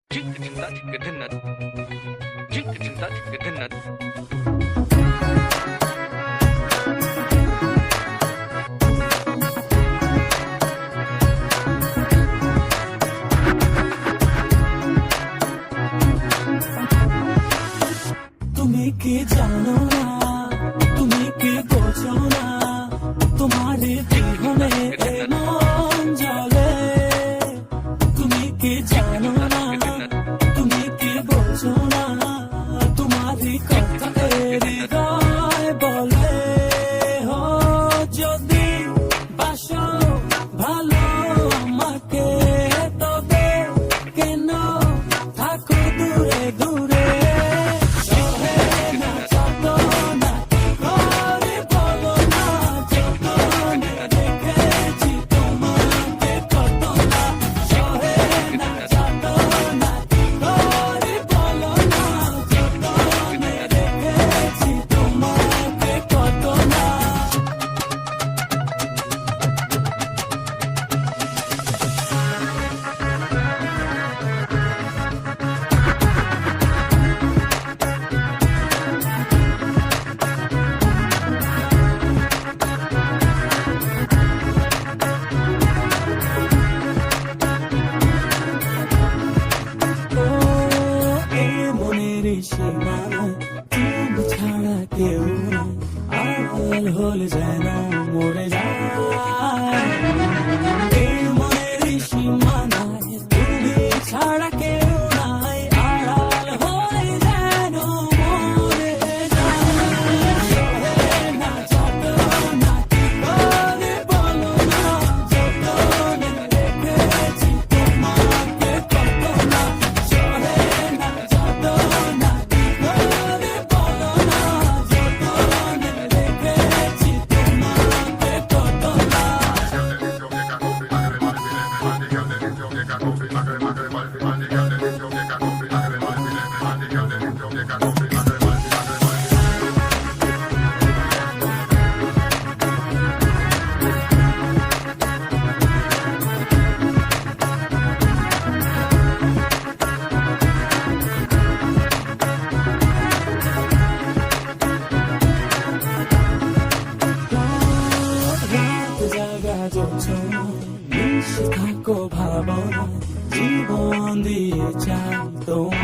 তুমি কি জানো না, তুমি কি বোঝো না, তোমার বিহনে মন জ্বলে। তুমি কি জানো না, তুমি কি বোঝো না, তোমার কথা হৃদয় বলে। হো যদি বাসো ভালো আমাকে, তবে কেন থাকো দূরে দূরে। তুমি ছাড়া কেউ নাই, আড়াল হলে যেন মরে যায়। এই মনের সীমানায় তুমি ছাড়া কেউ নাই, আড়াল হলে যেন মরে যায়। না যত না কি করে বলো না, যতনে রেখেছি তোমাকে কত না। সহে না যত না কি করে বলো না, যতনে রেখেছি তোমাকে কত না। থাকো ভাবনা, জীবন দিয়ে চাই তোমার।